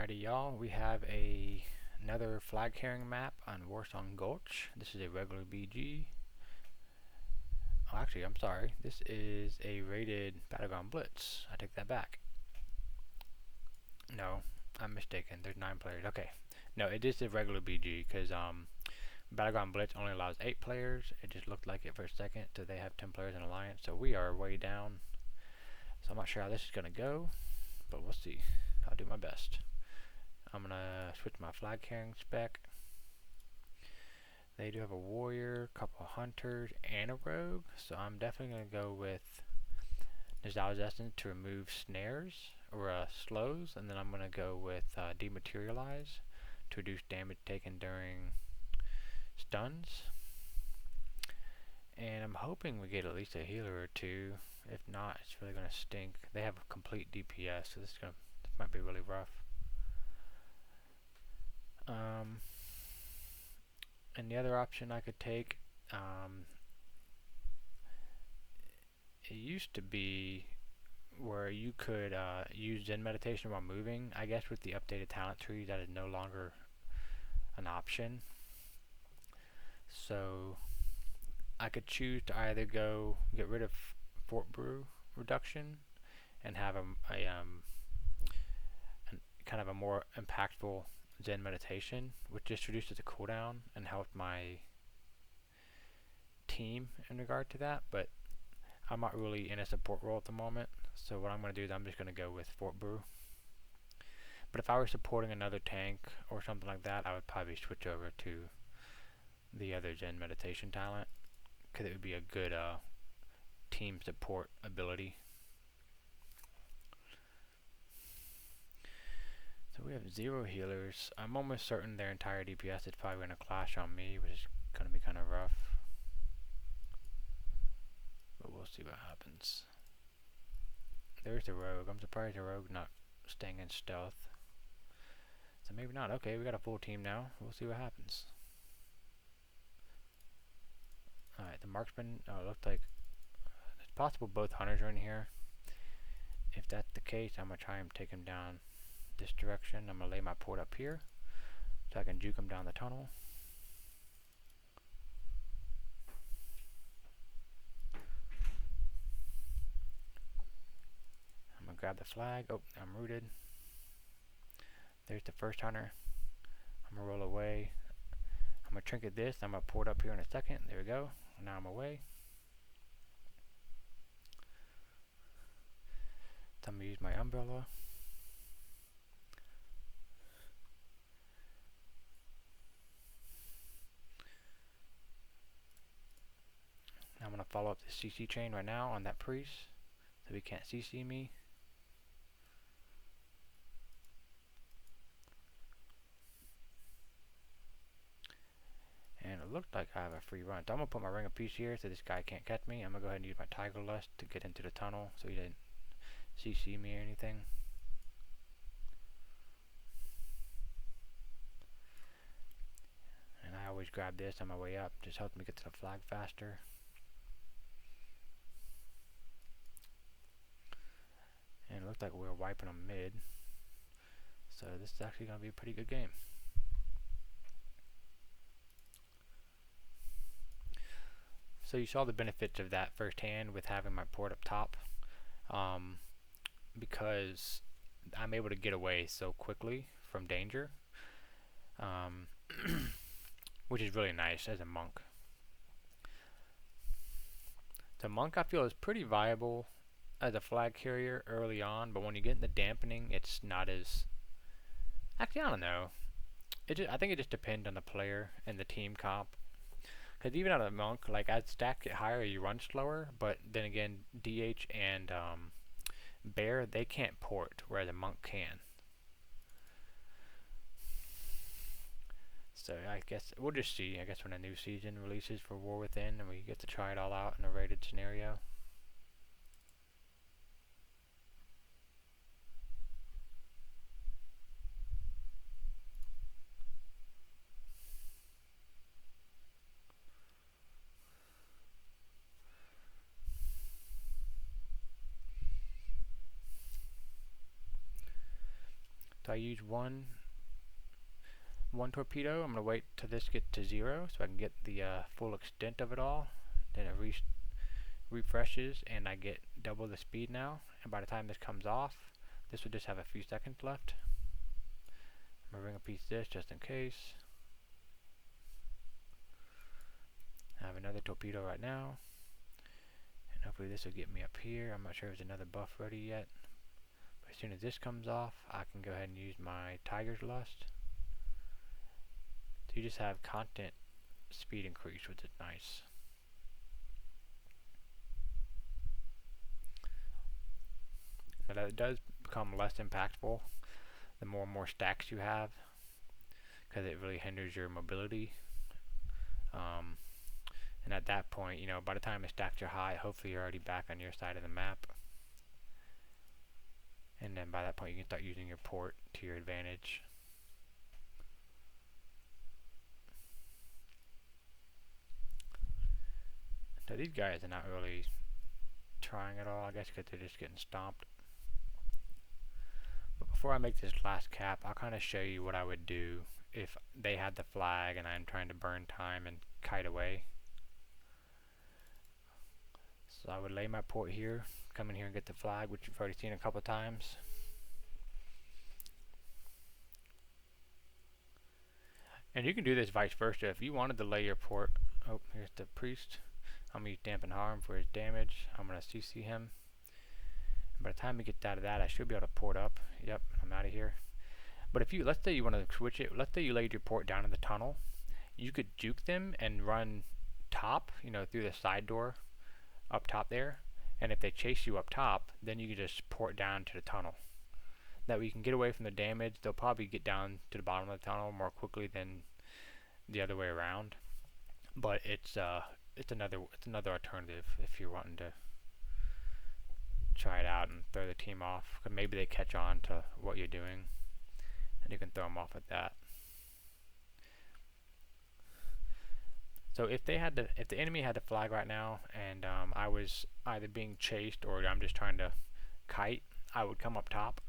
Alrighty, y'all, we have another flag carrying map on Warsong Gulch. This is a regular BG. Oh, actually, I'm sorry. This is a rated Battleground Blitz. I take that back. No, I'm mistaken. There's 9 players. Okay. No, it is a regular BG because Battleground Blitz only allows 8 players. It just looked like it for a second. So they have 10 players in Alliance. So we are way down. So I'm not sure how this is going to go, but we'll see. I'll do my best. I'm gonna switch my flag carrying spec. They do have a warrior, a couple hunters, and a rogue, so I'm definitely gonna go with Nizal's Essence to remove snares or slows, and then I'm gonna go with dematerialize to reduce damage taken during stuns. And I'm hoping we get at least a healer or two. If not, it's really gonna stink. They have a complete DPS, so this might be really rough. And the other option I could take, it used to be where you could use Zen meditation while moving. I guess with the updated talent tree, that is no longer an option. So I could choose to either get rid of Fort Brew reduction and have kind of a more impactful Zen meditation, which just reduces the cooldown and helped my team in regard to that, but I'm not really in a support role at the moment, so what I'm going to do is I'm just going to go with Fort Brew. But if I were supporting another tank or something like that, I would probably switch over to the other Zen meditation talent, because it would be a good team support ability. So we have 0 healers. I'm almost certain their entire DPS is probably going to clash on me, which is going to be kind of rough. But we'll see what happens. There's the rogue. I'm surprised the rogue not staying in stealth. So maybe not. Okay, we got a full team now. We'll see what happens. Alright, the marksman. Oh, it looked like it's possible both hunters are in here. If that's the case, I'm going to try and take him down this direction. I'm going to lay my port up here so I can juke him down the tunnel. I'm going to grab the flag. Oh, I'm rooted. There's the first hunter. I'm going to roll away. I'm going to trinket this. I'm going to port up here in a second. There we go. Now I'm away. So I'm going to use my umbrella. I'm going to follow up the CC chain right now on that priest so he can't CC me. And it looked like I have a free run. So I'm going to put my ring of peace here so this guy can't catch me. I'm going to go ahead and use my tiger lust to get into the tunnel so he didn't CC me or anything. And I always grab this on my way up. Just helps me get to the flag faster. And it looked like we were wiping them mid. So this is actually going to be a pretty good game. So you saw the benefits of that firsthand with having my port up top. Because I'm able to get away so quickly from danger. Which is really nice as a monk. The monk, I feel, is pretty viable as a flag carrier early on, but when you get in the dampening, it's not as... Actually, I don't know. I think it just depends on the player and the team comp. Because even on a monk, like, as stack get higher, you run slower, but then again, DH and Bear, they can't port, whereas a monk can. So I guess we'll just see, I guess, when a new season releases for War Within and we get to try it all out in a rated scenario. So I use one torpedo. I'm going to wait till this gets to 0 so I can get the full extent of it all. Then it refreshes and I get double the speed now. And by the time this comes off, this will just have a few seconds left. I'm going to bring a piece of this just in case. I have another torpedo right now. And hopefully this will get me up here. I'm not sure if there's another buff ready yet. But as soon as this comes off, I can go ahead and use my Tiger's Lust. So you just have constant speed increase, which is nice. Now that does become less impactful the more and more stacks you have, because it really hinders your mobility. And at that point, you know, by the time the stacks are high, hopefully you're already back on your side of the map. And then by that point you can start using your port to your advantage. So these guys are not really trying at all, I guess, because they're just getting stomped. But before I make this last cap, I'll kind of show you what I would do if they had the flag and I'm trying to burn time and kite away. So I would lay my port here, come in here and get the flag, which you've already seen a couple times. And you can do this vice versa. If you wanted to lay your port, oh, here's the priest. I'm going to use dampen harm for his damage. I'm going to CC him. And by the time he gets out of that, I should be able to port up. Yep, I'm out of here. But if you, let's say you want to switch it, let's say you laid your port down in the tunnel, you could juke them and run top, you know, through the side door up top there. And if they chase you up top, then you can just port down to the tunnel. That way you can get away from the damage. They'll probably get down to the bottom of the tunnel more quickly than the other way around. But it's another alternative if you're wanting to try it out and throw the team off. 'Cause maybe they catch on to what you're doing, and you can throw them off with that. So if the enemy had the flag right now, and I was either being chased or I'm just trying to kite, I would come up top.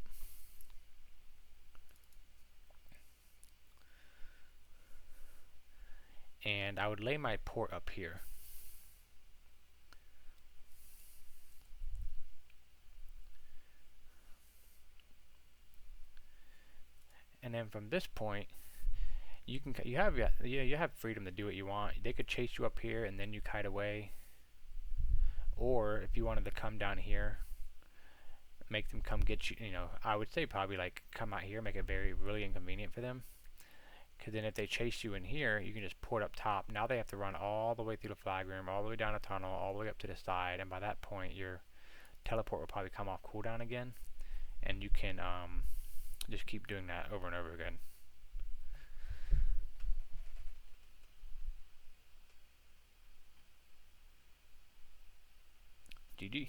And I would lay my port up here. And then from this point, you have freedom to do what you want. They could chase you up here and then you kite away. Or if you wanted to come down here, make them come get you, you know, I would say probably like come out here, make it really inconvenient for them. Because then if they chase you in here, you can just port up top. Now they have to run all the way through the flag room, all the way down the tunnel, all the way up to the side, and by that point your teleport will probably come off cooldown again, and you can just keep doing that over and over again. GG.